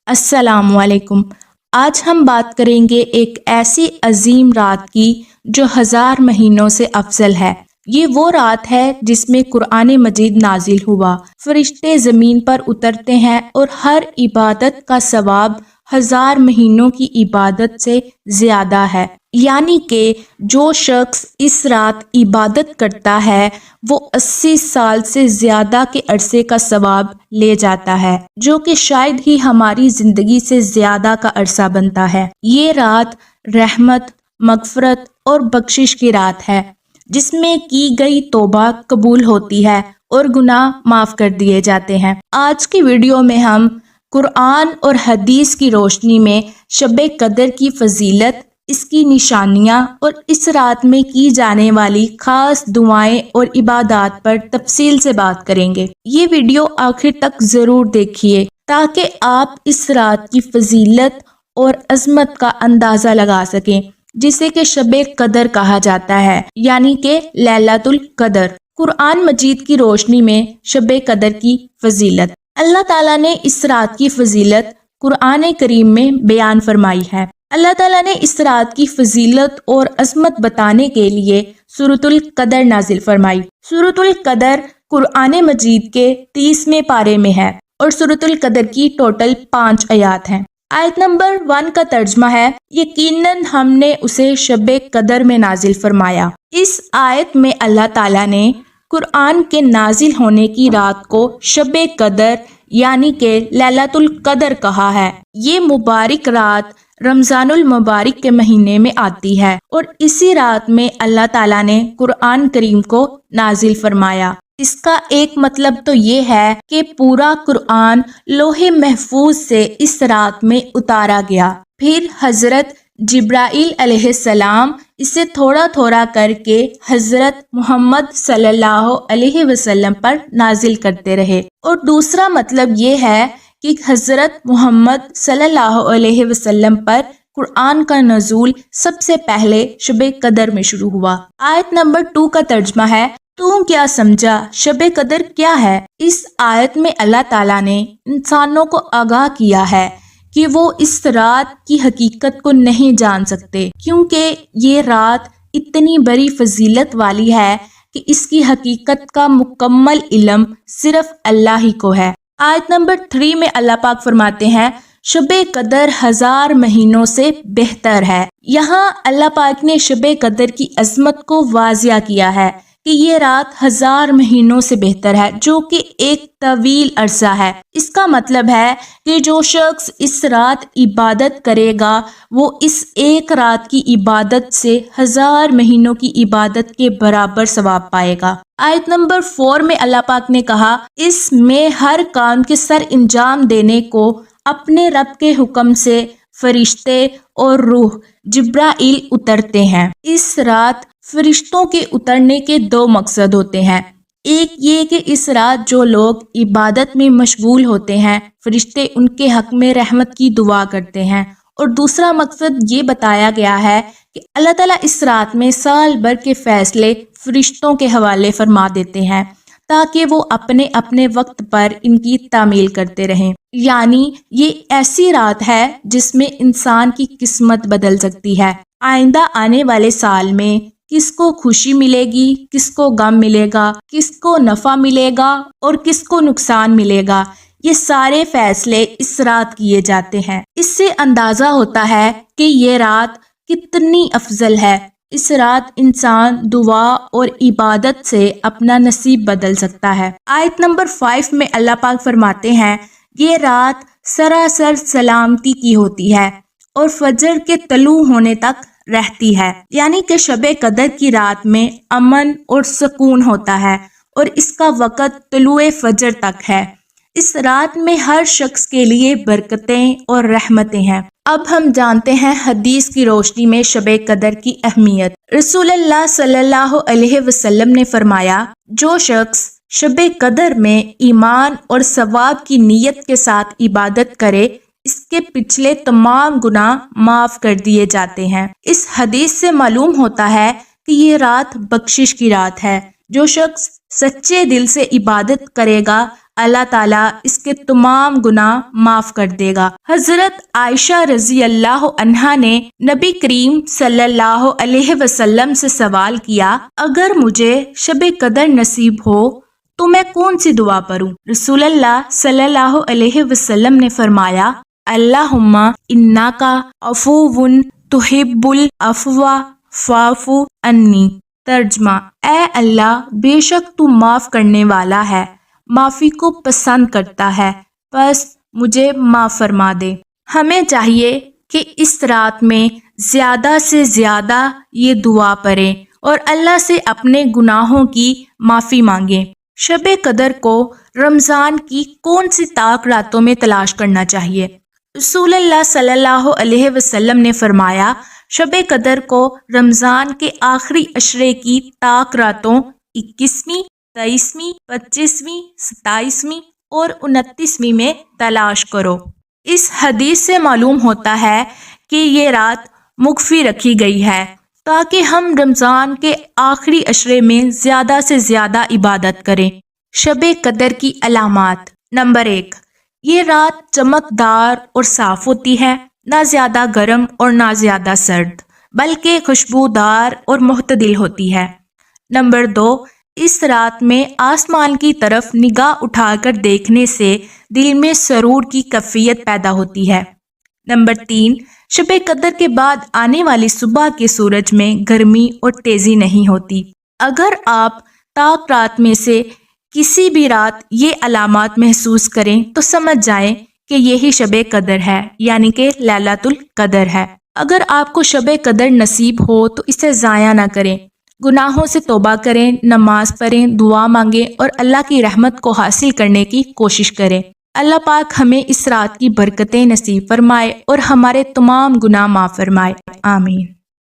السلام علیکم۔ آج ہم بات کریں گے ایک ایسی عظیم رات کی جو 1000 مہینوں سے افضل ہے۔ یہ وہ رات ہے جس میں قرآن مجید نازل ہوا، فرشتے زمین پر اترتے ہیں اور ہر عبادت کا ثواب 1000 مہینوں کی عبادت سے زیادہ ہے۔ یعنی کہ جو شخص اس رات عبادت کرتا ہے وہ 80 سال سے زیادہ کے عرصے کا ثواب لے جاتا ہے، جو کہ شاید ہی ہماری زندگی سے زیادہ کا عرصہ بنتا ہے۔ یہ رات رحمت، مغفرت اور بخشش کی رات ہے، جس میں کی گئی توبہ قبول ہوتی ہے اور گناہ معاف کر دیے جاتے ہیں۔ آج کی ویڈیو میں ہم قرآن اور حدیث کی روشنی میں شب قدر کی فضیلت، اس کی نشانیاں اور اس رات میں کی جانے والی خاص دعائیں اور عبادات پر تفصیل سے بات کریں گے۔ یہ ویڈیو آخر تک ضرور دیکھیے تاکہ آپ اس رات کی فضیلت اور عظمت کا اندازہ لگا سکیں، جسے کہ شب قدر کہا جاتا ہے، یعنی کہ لیلۃ القدر۔ قرآن مجید کی روشنی میں شب قدر کی فضیلت۔ اللہ تعالیٰ نے اس رات کی فضیلت قرآن کریم میں بیان فرمائی ہے۔ اللہ تعالیٰ نے اس رات کی فضیلت اور عظمت بتانے کے لیے سورۃ القدر نازل فرمائی۔ سورۃ القدر قرآن مجید کے 30ویں پارے میں ہے اور سورۃ القدر کی ٹوٹل 5 آیات ہیں۔ آیت نمبر 1 کا ترجمہ ہے، یقیناً ہم نے اسے شب قدر میں نازل فرمایا۔ اس آیت میں اللہ تعالیٰ نے قرآن کے نازل ہونے کی رات کو شب قدر یعنی کہ لیلۃ القدر کہا ہے۔ یہ مبارک رات رمضان المبارک کے مہینے میں آتی ہے اور اسی رات میں اللہ تعالیٰ نے قرآن کریم کو نازل فرمایا۔ اس کا ایک مطلب تو یہ ہے کہ پورا قرآن لوح محفوظ سے اس رات میں اتارا گیا، پھر حضرت جبرائیل علیہ السلام اسے تھوڑا تھوڑا کر کے حضرت محمد صلی اللہ علیہ وسلم پر نازل کرتے رہے۔ اور دوسرا مطلب یہ ہے کہ حضرت محمد صلی اللہ علیہ وسلم پر قرآن کا نزول سب سے پہلے شب قدر میں شروع ہوا۔ آیت نمبر 2 کا ترجمہ ہے، تو کیا سمجھا شب قدر کیا ہے؟ اس آیت میں اللہ تعالیٰ نے انسانوں کو آگاہ کیا ہے کہ وہ اس رات کی حقیقت کو نہیں جان سکتے، کیونکہ یہ رات اتنی بڑی فضیلت والی ہے کہ اس کی حقیقت کا مکمل علم صرف اللہ ہی کو ہے۔ آیت نمبر 3 میں اللہ پاک فرماتے ہیں، شب قدر 1000 مہینوں سے بہتر ہے۔ یہاں اللہ پاک نے شب قدر کی عظمت کو واضح کیا ہے کہ یہ رات 1000 مہینوں سے بہتر ہے، جو کہ ایک طویل عرصہ ہے۔ اس کا مطلب ہے کہ جو شخص اس رات عبادت کرے گا وہ اس ایک رات کی عبادت سے 1000 مہینوں کی عبادت کے برابر ثواب پائے گا۔ آیت نمبر 4 میں اللہ پاک نے کہا، اس میں ہر کام کے سر انجام دینے کو اپنے رب کے حکم سے فرشتے اور روح جبرائیل اترتے ہیں۔ اس رات فرشتوں کے اترنے کے 2 مقصد ہوتے ہیں۔ ایک یہ کہ اس رات جو لوگ عبادت میں مشغول ہوتے ہیں، فرشتے ان کے حق میں رحمت کی دعا کرتے ہیں، اور دوسرا مقصد یہ بتایا گیا ہے کہ اللہ تعالیٰ اس رات میں سال بھر کے فیصلے فرشتوں کے حوالے فرما دیتے ہیں تاکہ وہ اپنے اپنے وقت پر ان کی تعمیل کرتے رہیں۔ یعنی یہ ایسی رات ہے جس میں انسان کی قسمت بدل سکتی ہے۔ آئندہ آنے والے سال میں کس کو خوشی ملے گی، کس کو غم ملے گا، کس کو نفع ملے گا اور کس کو نقصان ملے گا، یہ سارے فیصلے اس رات کیے جاتے ہیں۔ اس سے اندازہ ہوتا ہے کہ یہ رات کتنی افضل ہے۔ اس رات انسان دعا اور عبادت سے اپنا نصیب بدل سکتا ہے۔ آیت نمبر 5 میں اللہ پاک فرماتے ہیں، یہ رات سراسر سلامتی کی ہوتی ہے اور فجر کے طلوع ہونے تک رہتی ہے۔ یعنی کہ شب قدر کی رات میں امن اور سکون ہوتا ہے اور اس کا وقت طلوع فجر تک ہے۔ اس رات میں ہر شخص کے لیے برکتیں اور رحمتیں ہیں۔ اب ہم جانتے ہیں حدیث کی روشنی میں شب قدر کی اہمیت۔ رسول اللہ صلی اللہ علیہ وسلم نے فرمایا، جو شخص شب قدر میں ایمان اور ثواب کی نیت کے ساتھ عبادت کرے، اس کے پچھلے تمام گناہ معاف کر دیے جاتے ہیں۔ اس حدیث سے معلوم ہوتا ہے کہ یہ رات بخشش کی رات ہے۔ جو شخص سچے دل سے عبادت کرے گا، اللہ تعالیٰ اس کے تمام گناہ معاف کر دے گا۔ حضرت عائشہ رضی اللہ عنہا نے نبی کریم صلی اللہ علیہ وسلم سے سوال کیا، اگر مجھے شب قدر نصیب ہو تو میں کون سی دعا پڑھوں؟ رسول اللہ صلی اللہ علیہ وسلم نے فرمایا، اللہم انکا عفو تحب العفو فاعف عنی۔ ترجمہ، اے اللہ، بے شک تو معاف کرنے والا ہے، معافی کو پسند کرتا ہے، بس مجھے معاف فرما دے۔ ہمیں چاہیے کہ اس رات میں زیادہ سے زیادہ یہ دعا پڑھیں اور اللہ سے اپنے گناہوں کی معافی مانگیں۔ شب قدر کو رمضان کی کون سی طاق راتوں میں تلاش کرنا چاہیے؟ رسول اللہ صلی اللہ علیہ وسلم نے فرمایا، شب قدر کو رمضان کے آخری عشرے کی طاق راتوں 21ویں، 23ویں، 25ویں، 27ویں اور 29ویں میں تلاش کرو۔ اس حدیث سے معلوم ہوتا ہے کہ یہ رات مخفی رکھی گئی ہے تاکہ ہم رمضان کے آخری عشرے میں زیادہ سے زیادہ عبادت کریں۔ شب قدر کی علامات۔ نمبر 1، یہ رات چمکدار اور صاف ہوتی ہے، نہ زیادہ گرم اور نہ زیادہ سرد، بلکہ خوشبودار اور معتدل ہوتی ہے۔ نمبر 2، اس رات میں آسمان کی طرف نگاہ اٹھا کر دیکھنے سے دل میں سرور کی کیفیت پیدا ہوتی ہے۔ نمبر 3، شب قدر کے بعد آنے والی صبح کے سورج میں گرمی اور تیزی نہیں ہوتی۔ اگر آپ طاق رات میں سے کسی بھی رات یہ علامات محسوس کریں تو سمجھ جائیں کہ یہی شب قدر ہے، یعنی کہ لیلۃ القدر ہے۔ اگر آپ کو شب قدر نصیب ہو تو اسے ضائع نہ کریں، گناہوں سے توبہ کریں، نماز پڑھیں، دعا مانگیں اور اللہ کی رحمت کو حاصل کرنے کی کوشش کریں۔ اللہ پاک ہمیں اس رات کی برکتیں نصیب فرمائے اور ہمارے تمام گناہ معاف فرمائے، آمین۔